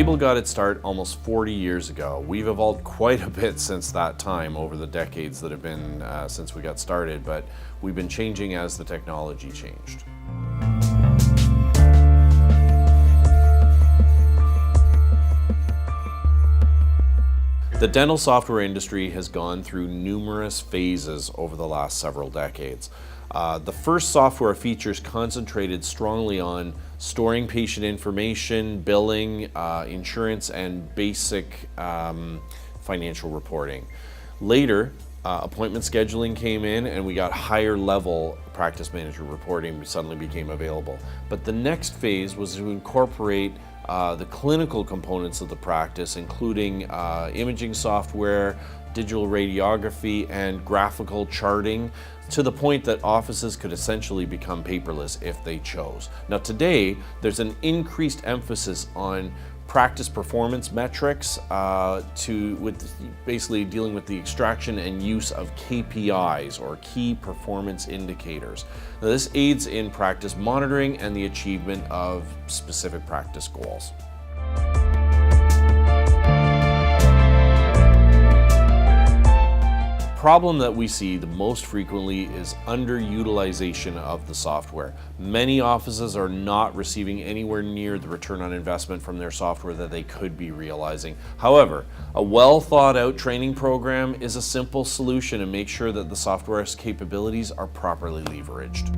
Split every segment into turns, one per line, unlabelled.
Able got its start almost 40 years ago. We've evolved quite a bit since that time over the decades that have been since we got started, but we've been changing as the technology changed. The dental software industry has gone through numerous phases over the last several decades. The first software features concentrated strongly on storing patient information, billing, insurance, and basic financial reporting. Later, appointment scheduling came in and we got higher level practice management reporting suddenly became available. But the next phase was to incorporate the clinical components of the practice, including imaging software, digital radiography, and graphical charting, to the point that offices could essentially become paperless if they chose. Now today, there's an increased emphasis on practice performance metrics with basically dealing with the extraction and use of KPIs, or key performance indicators. Now, this aids in practice monitoring and the achievement of specific practice goals. The problem that we see the most frequently is underutilization of the software. Many offices are not receiving anywhere near the return on investment from their software that they could be realizing. However, a well thought out training program is a simple solution to make sure that the software's capabilities are properly leveraged.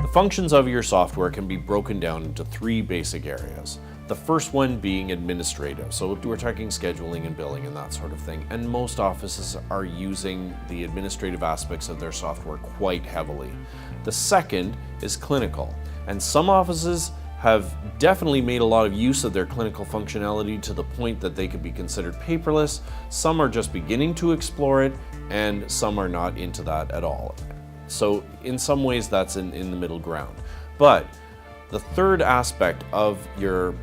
The functions of your software can be broken down into three basic areas. The first one being administrative, so we're talking scheduling and billing and that sort of thing, and most offices are using the administrative aspects of their software quite heavily. The second is clinical, and some offices have definitely made a lot of use of their clinical functionality to the point that they could be considered paperless. Some are just beginning to explore it, and some are not into that at all. So in some ways that's in the middle ground. But the third aspect of your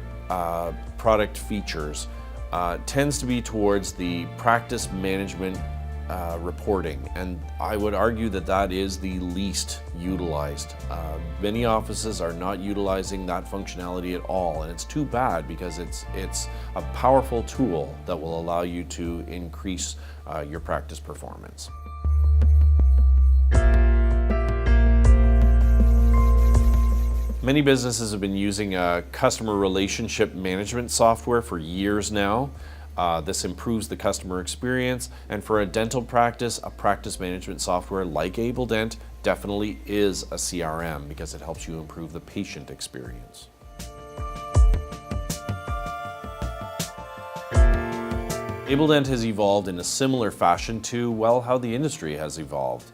product features tends to be towards the practice management reporting, and I would argue that that is the least utilized. Many offices are not utilizing that functionality at all, and it's too bad because it's a powerful tool that will allow you to increase your practice performance. Many businesses have been using customer relationship management software for years now. This improves the customer experience, and for a dental practice, a practice management software like ABELDent definitely is a CRM because it helps you improve the patient experience. ABELDent has evolved in a similar fashion to, well, how the industry has evolved.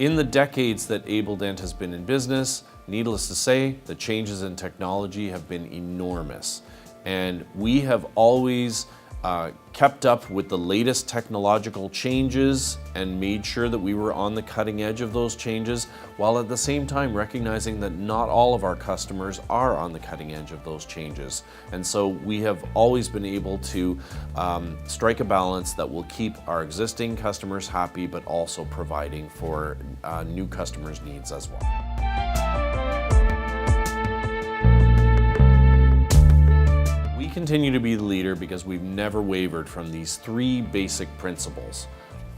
In the decades that ABELDent has been in business, needless to say, the changes in technology have been enormous. And we have always kept up with the latest technological changes and made sure that we were on the cutting edge of those changes, while at the same time recognizing that not all of our customers are on the cutting edge of those changes. And so we have always been able to strike a balance that will keep our existing customers happy, but also providing for new customers' needs as well. We continue to be the leader because we've never wavered from these three basic principles.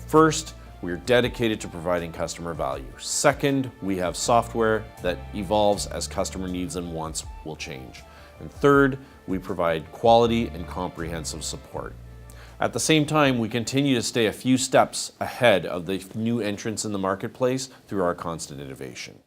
First, we're dedicated to providing customer value. Second, we have software that evolves as customer needs and wants will change. And third, we provide quality and comprehensive support. At the same time, we continue to stay a few steps ahead of the new entrants in the marketplace through our constant innovation.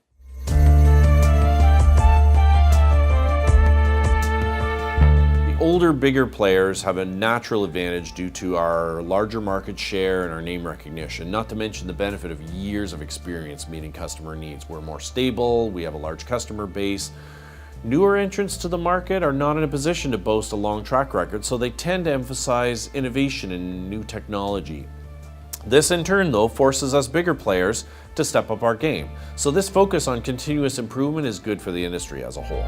Older, bigger players have a natural advantage due to our larger market share and our name recognition, not to mention the benefit of years of experience meeting customer needs. We're more stable, we have a large customer base. Newer entrants to the market are not in a position to boast a long track record, so they tend to emphasize innovation and new technology. This in turn, though, forces us bigger players to step up our game. So this focus on continuous improvement is good for the industry as a whole.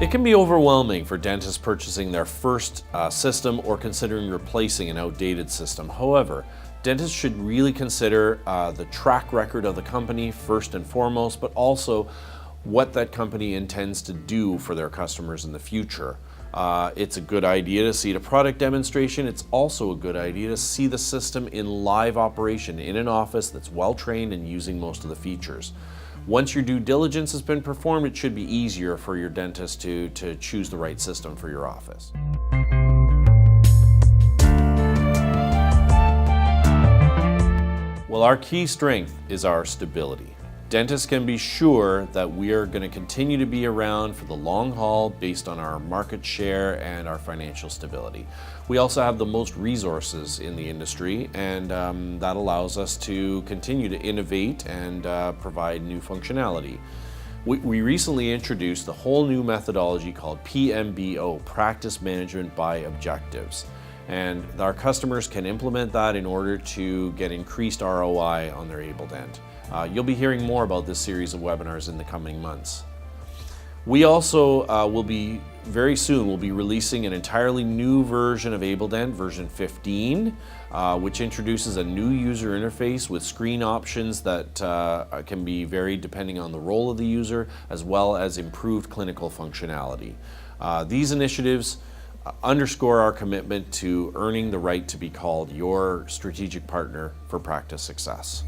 It can be overwhelming for dentists purchasing their first system or considering replacing an outdated system. However, Dentists should really consider the track record of the company first and foremost, but also what that company intends to do for their customers in the future. It's a good idea to see a product demonstration. It's also a good idea to see the system in live operation in an office that's well trained and using most of the features. Once your due diligence has been performed, it should be easier for your dentist to choose the right system for your office. Well, our key strength is our stability. Dentists can be sure that we are going to continue to be around for the long haul based on our market share and our financial stability. We also have the most resources in the industry, and that allows us to continue to innovate and provide new functionality. We recently introduced a whole new methodology called PMBO, Practice Management by Objectives. And our customers can implement that in order to get increased ROI on their ABELDent. You'll be hearing more about this series of webinars in the coming months. We also very soon will be releasing an entirely new version of ABELDent, version 15, which introduces a new user interface with screen options that can be varied depending on the role of the user, as well as improved clinical functionality. These initiatives underscore our commitment to earning the right to be called your strategic partner for practice success.